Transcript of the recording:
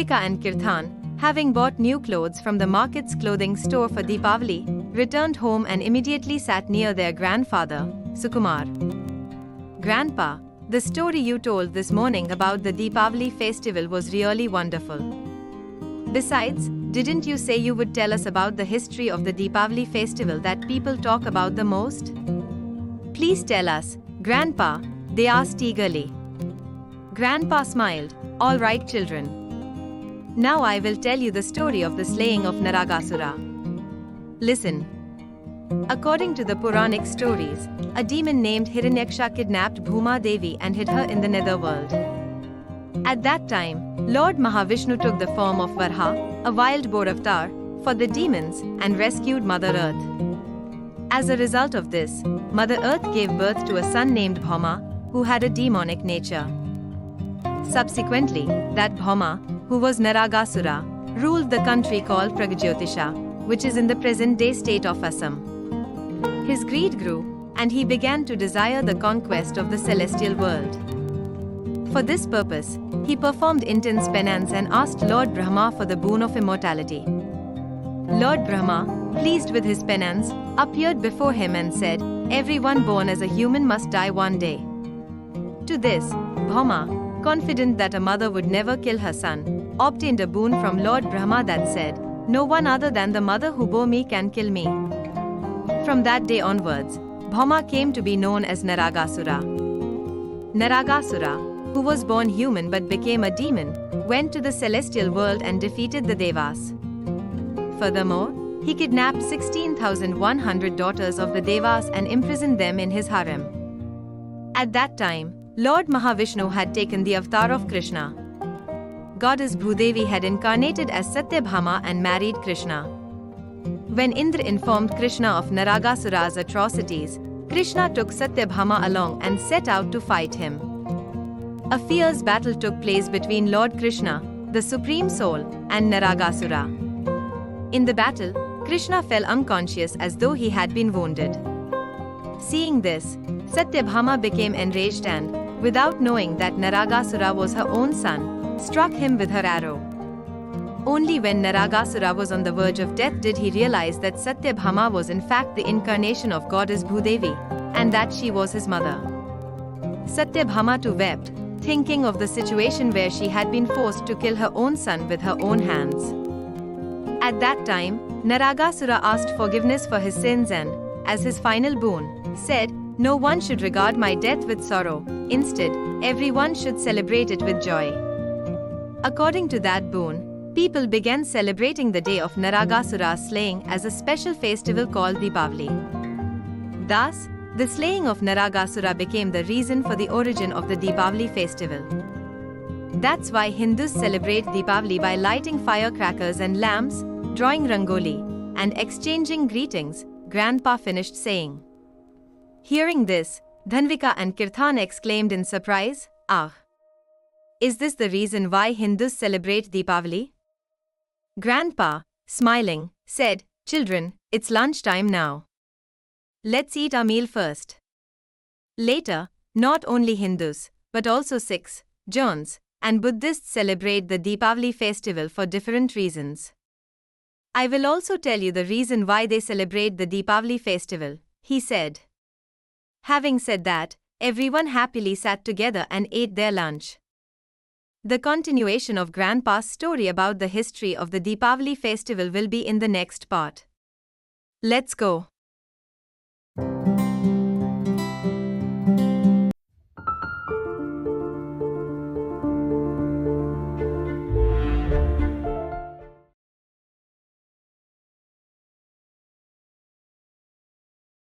Dhanvika and Kirthan, having bought new clothes from the market's clothing store for Deepavali, returned home and immediately sat near their grandfather, Sukumar. Grandpa, the story you told this morning about the Deepavali festival was really wonderful. Besides, didn't you say you would tell us about the history of the Deepavali festival that people talk about the most? Please tell us, Grandpa, they asked eagerly. Grandpa smiled. All right, children. Now I will tell you the story of the slaying of Naragasura. Listen. According to the Puranic stories, a demon named Hiranyaksha kidnapped Bhuma Devi and hid her in the netherworld. At that time, Lord Mahavishnu took the form of Varha, a wild boar avatar, for the demons and rescued Mother Earth. As a result of this, Mother Earth gave birth to a son named Bhauma, who had a demonic nature. Subsequently, that Bhauma, who was Naragasura, ruled the country called Pragajyotisha, which is in the present-day state of Assam. His greed grew, and he began to desire the conquest of the celestial world. For this purpose, he performed intense penance and asked Lord Brahma for the boon of immortality. Lord Brahma, pleased with his penance, appeared before him and said, "Everyone born as a human must die one day." To this, Bhauma, confident that a mother would never kill her son, obtained a boon from Lord Brahma that said, "No one other than the mother who bore me can kill me." From that day onwards, Bhauma came to be known as Naragasura. Naragasura, who was born human but became a demon, went to the celestial world and defeated the Devas. Furthermore, he kidnapped 16,100 daughters of the Devas and imprisoned them in his harem. At that time, Lord Mahavishnu had taken the avatar of Krishna. Goddess Bhudevi had incarnated as Satyabhama and married Krishna. When Indra informed Krishna of Naragasura's atrocities, Krishna took Satyabhama along and set out to fight him. A fierce battle took place between Lord Krishna, the Supreme Soul, and Naragasura. In the battle, Krishna fell unconscious as though he had been wounded. Seeing this, Satyabhama became enraged and, without knowing that Naragasura was her own son, struck him with her arrow. Only when Naragasura was on the verge of death did he realize that Satyabhama was in fact the incarnation of goddess Bhudevi, and that she was his mother. Satyabhama too wept, thinking of the situation where she had been forced to kill her own son with her own hands. At that time, Naragasura asked forgiveness for his sins and, as his final boon, said, "No one should regard my death with sorrow. Instead, everyone should celebrate it with joy." According to that boon, people began celebrating the day of Naragasura's slaying as a special festival called Deepavali. Thus, the slaying of Naragasura became the reason for the origin of the Deepavali festival. That's why Hindus celebrate Deepavali by lighting firecrackers and lamps, drawing rangoli, and exchanging greetings, Grandpa finished saying. Hearing this, Dhanvika and Kirthan exclaimed in surprise, "Ah! Is this the reason why Hindus celebrate Deepavali?" Grandpa, smiling, said, "Children, it's lunchtime now. Let's eat our meal first." Later, not only Hindus, but also Sikhs, Jains, and Buddhists celebrate the Deepavali festival for different reasons. "I will also tell you the reason why they celebrate the Deepavali festival," he said. Having said that, everyone happily sat together and ate their lunch. The continuation of Grandpa's story about the history of the Deepavali festival will be in the next part. Let's go.